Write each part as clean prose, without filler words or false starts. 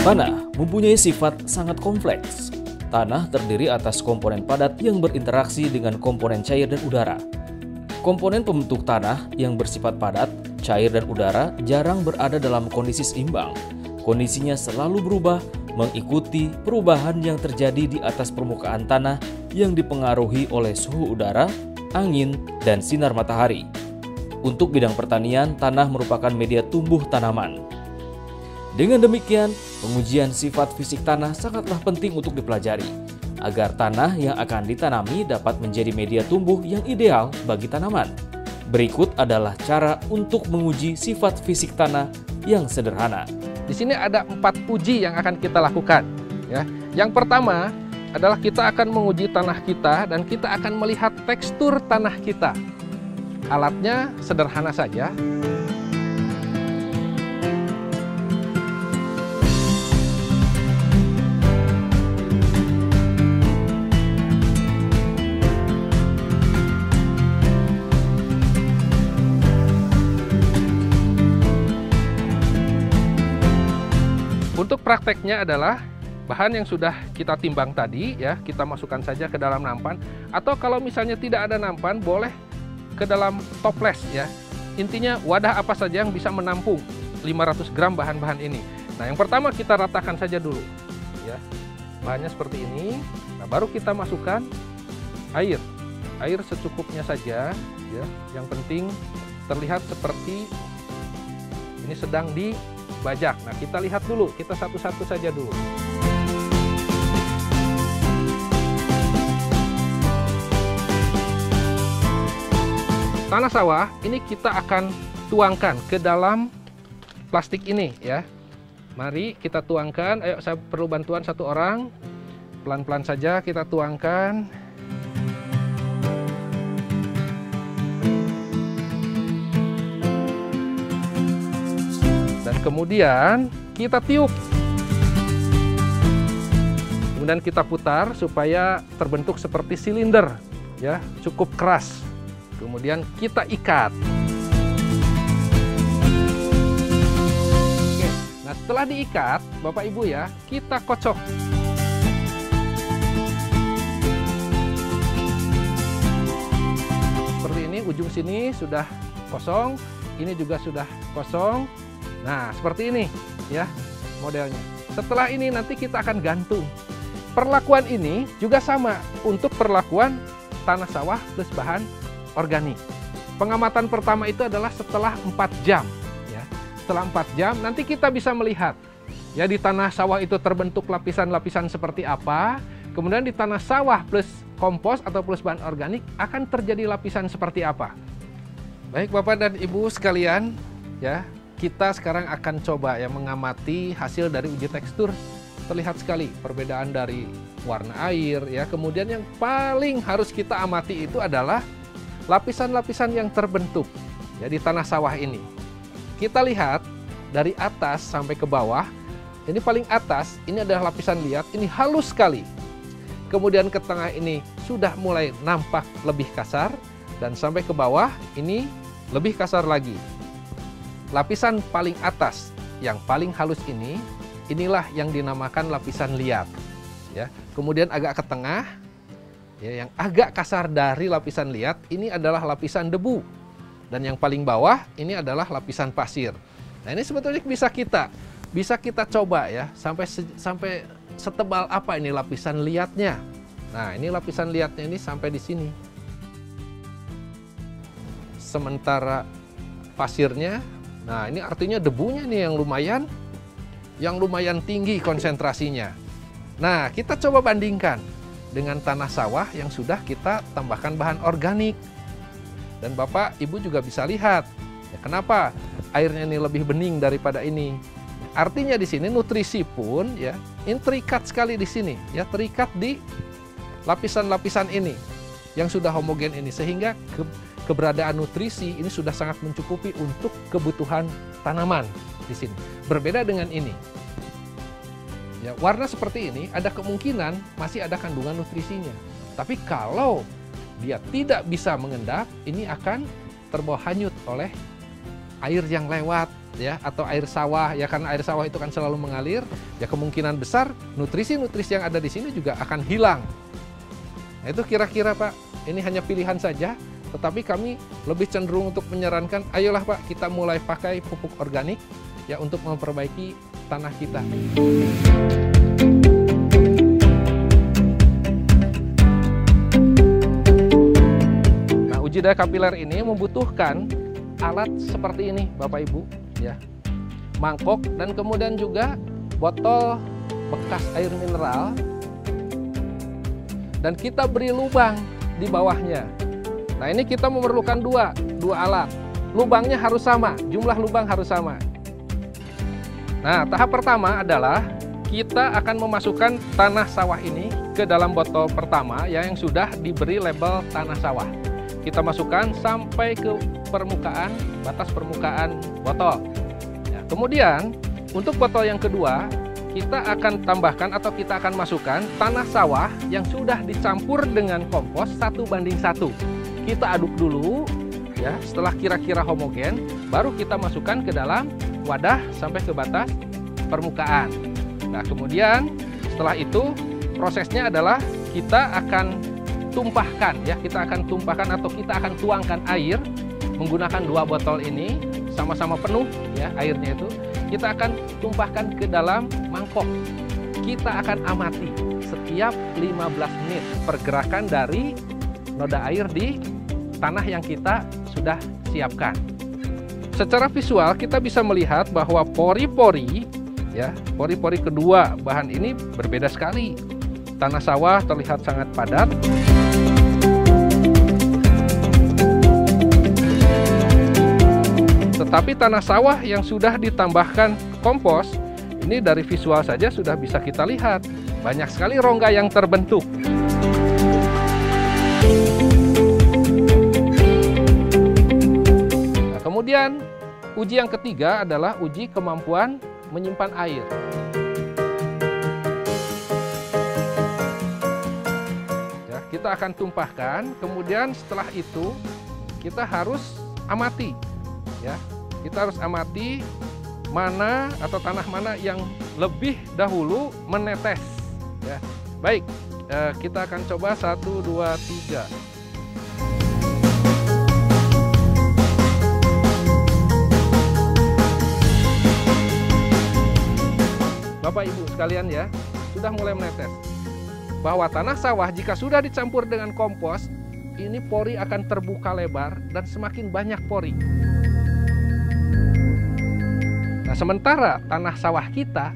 Tanah mempunyai sifat sangat kompleks. Tanah terdiri atas komponen padat yang berinteraksi dengan komponen cair dan udara. Komponen pembentuk tanah yang bersifat padat, cair dan udara jarang berada dalam kondisi seimbang. Kondisinya selalu berubah mengikuti perubahan yang terjadi di atas permukaan tanah yang dipengaruhi oleh suhu udara, angin, dan sinar matahari. Untuk bidang pertanian, tanah merupakan media tumbuh tanaman. Dengan demikian, pengujian sifat fisik tanah sangatlah penting untuk dipelajari, agar tanah yang akan ditanami dapat menjadi media tumbuh yang ideal bagi tanaman. Berikut adalah cara untuk menguji sifat fisik tanah yang sederhana. Di sini ada 4 uji yang akan kita lakukan. Ya. Yang pertama adalah kita akan menguji tanah kita dan kita akan melihat tekstur tanah kita. Alatnya sederhana saja. Untuk prakteknya adalah bahan yang sudah kita timbang tadi, ya kita masukkan saja ke dalam nampan. Atau kalau misalnya tidak ada nampan, boleh ke dalam toples ya. Intinya wadah apa saja yang bisa menampung 500 gram bahan-bahan ini. Nah yang pertama kita ratakan saja dulu, ya bahannya seperti ini. Nah baru kita masukkan air secukupnya saja, ya. Yang penting terlihat seperti ini sedang dibajak. Nah kita lihat dulu, kita satu-satu saja dulu. Tanah sawah ini kita akan tuangkan ke dalam plastik ini ya. Mari kita tuangkan. Ayo, saya perlu bantuan satu orang. Pelan-pelan saja kita tuangkan. Dan kemudian kita tiup. Kemudian kita putar supaya terbentuk seperti silinder ya, cukup keras. Kemudian kita ikat. Oke. Nah setelah diikat, Bapak Ibu ya, kita kocok. Seperti ini, ujung sini sudah kosong, ini juga sudah kosong. Nah seperti ini ya modelnya. Setelah ini nanti kita akan gantung. Perlakuan ini juga sama untuk perlakuan tanah sawah plus bahan organik. Pengamatan pertama itu adalah setelah 4 jam. Ya. Setelah 4 jam, nanti kita bisa melihat ya di tanah sawah itu terbentuk lapisan-lapisan seperti apa. Kemudian di tanah sawah plus kompos atau plus bahan organik akan terjadi lapisan seperti apa. Baik Bapak dan Ibu sekalian, ya kita sekarang akan coba ya mengamati hasil dari uji tekstur. Terlihat sekali perbedaan dari warna air. Ya. Kemudian yang paling harus kita amati itu adalah lapisan-lapisan yang terbentuk ya di tanah sawah ini. Kita lihat dari atas sampai ke bawah. Ini paling atas, ini adalah lapisan liat, ini halus sekali. Kemudian ke tengah ini sudah mulai nampak lebih kasar. Dan sampai ke bawah ini lebih kasar lagi. Lapisan paling atas yang paling halus ini, inilah yang dinamakan lapisan liat. Ya. Kemudian agak ke tengah, ya, yang agak kasar dari lapisan liat ini adalah lapisan debu. Dan yang paling bawah ini adalah lapisan pasir. Nah ini sebetulnya bisa kita coba ya sampai setebal apa ini lapisan liatnya. Nah ini lapisan liatnya ini sampai di sini. Sementara pasirnya, nah ini artinya debunya nih yang lumayan tinggi konsentrasinya. Nah kita coba bandingkan dengan tanah sawah yang sudah kita tambahkan bahan organik. Dan Bapak, Ibu juga bisa lihat ya, kenapa airnya ini lebih bening daripada ini. Artinya di sini nutrisi pun ya intrikat sekali di sini ya, terikat di lapisan-lapisan ini yang sudah homogen ini, sehingga keberadaan nutrisi ini sudah sangat mencukupi untuk kebutuhan tanaman di sini. Berbeda dengan ini. Ya, warna seperti ini ada kemungkinan masih ada kandungan nutrisinya. Tapi kalau dia tidak bisa mengendap, ini akan terbawa hanyut oleh air yang lewat ya atau air sawah ya, karena air sawah itu kan selalu mengalir, ya kemungkinan besar nutrisi-nutrisi yang ada di sini juga akan hilang. Nah, itu kira-kira Pak, ini hanya pilihan saja, tetapi kami lebih cenderung untuk menyarankan, ayolah Pak, kita mulai pakai pupuk organik ya untuk memperbaiki tanah kita. Nah, uji daya kapiler ini membutuhkan alat seperti ini Bapak Ibu ya. Mangkok dan kemudian juga botol bekas air mineral. Dan kita beri lubang di bawahnya. Nah, ini kita memerlukan dua alat. Lubangnya harus sama, jumlah lubang harus sama. Nah, tahap pertama adalah kita akan memasukkan tanah sawah ini ke dalam botol pertama yang sudah diberi label tanah sawah. Kita masukkan sampai ke permukaan, batas permukaan botol. Ya, kemudian, untuk botol yang kedua, kita akan tambahkan atau kita akan masukkan tanah sawah yang sudah dicampur dengan kompos 1:1. Kita aduk dulu, ya. Setelah kira-kira homogen, baru kita masukkan ke dalam wadah sampai ke batas permukaan. Nah, kemudian setelah itu prosesnya adalah kita akan tumpahkan, ya. Kita akan tumpahkan atau kita akan tuangkan air menggunakan 2 botol ini sama-sama penuh, ya, airnya itu. Kita akan tumpahkan ke dalam mangkok. Kita akan amati setiap 15 menit pergerakan dari noda air di tanah yang kita sudah siapkan. Secara visual kita bisa melihat bahwa pori-pori, ya, pori-pori kedua bahan ini berbeda sekali. Tanah sawah terlihat sangat padat. Tetapi tanah sawah yang sudah ditambahkan kompos, ini dari visual saja sudah bisa kita lihat. Banyak sekali rongga yang terbentuk. Nah, kemudian uji yang ketiga adalah uji kemampuan menyimpan air. Ya, kita akan tumpahkan, kemudian setelah itu kita harus amati. Ya, kita harus amati mana atau tanah mana yang lebih dahulu menetes. Ya, baik, kita akan coba 1, 2, 3. Bapak Ibu sekalian ya, sudah mulai menetes. Bahwa tanah sawah jika sudah dicampur dengan kompos, ini pori akan terbuka lebar dan semakin banyak pori. Nah, sementara tanah sawah kita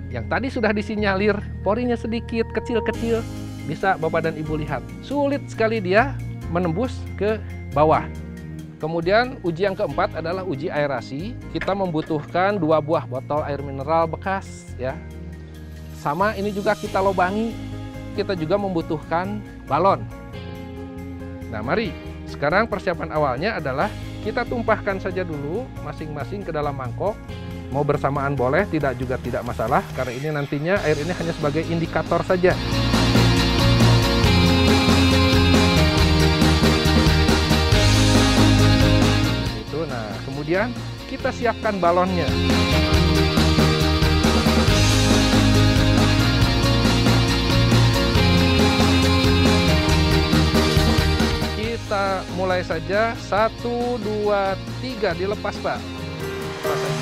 yang tadi sudah disinyalir porinya sedikit, kecil-kecil, bisa Bapak dan Ibu lihat, sulit sekali dia menembus ke bawah. Kemudian uji yang keempat adalah uji aerasi. Kita membutuhkan 2 buah botol air mineral bekas, ya. Sama ini juga kita lobangi. Kita juga membutuhkan balon. Nah, mari sekarang persiapan awalnya adalah kita tumpahkan saja dulu masing-masing ke dalam mangkok. Mau bersamaan boleh, tidak juga tidak masalah, karena ini nantinya air ini hanya sebagai indikator saja. Itu, nah kemudian kita siapkan balonnya. Kita mulai saja, 1, 2, 3, dilepas Pak. Lepas saja.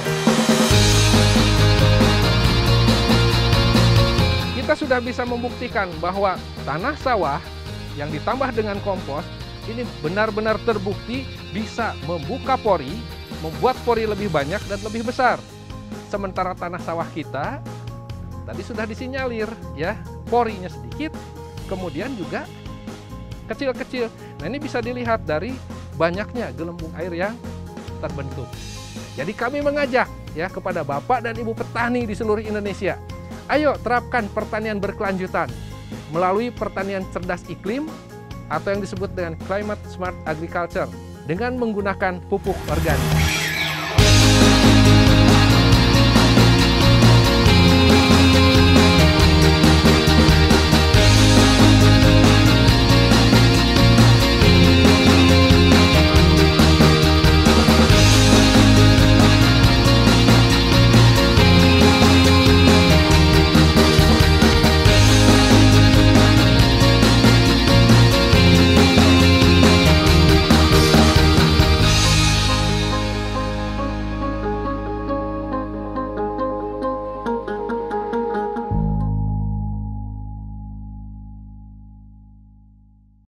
Kita sudah bisa membuktikan bahwa tanah sawah yang ditambah dengan kompos ini benar-benar terbukti bisa membuka pori, membuat pori lebih banyak dan lebih besar. Sementara tanah sawah kita tadi sudah disinyalir, ya, porinya sedikit, kemudian juga kecil-kecil. Nah, ini bisa dilihat dari banyaknya gelembung air yang terbentuk. Jadi kami mengajak, ya, kepada Bapak dan Ibu petani di seluruh Indonesia, ayo terapkan pertanian berkelanjutan melalui pertanian cerdas iklim atau yang disebut dengan climate smart agriculture dengan menggunakan pupuk organik.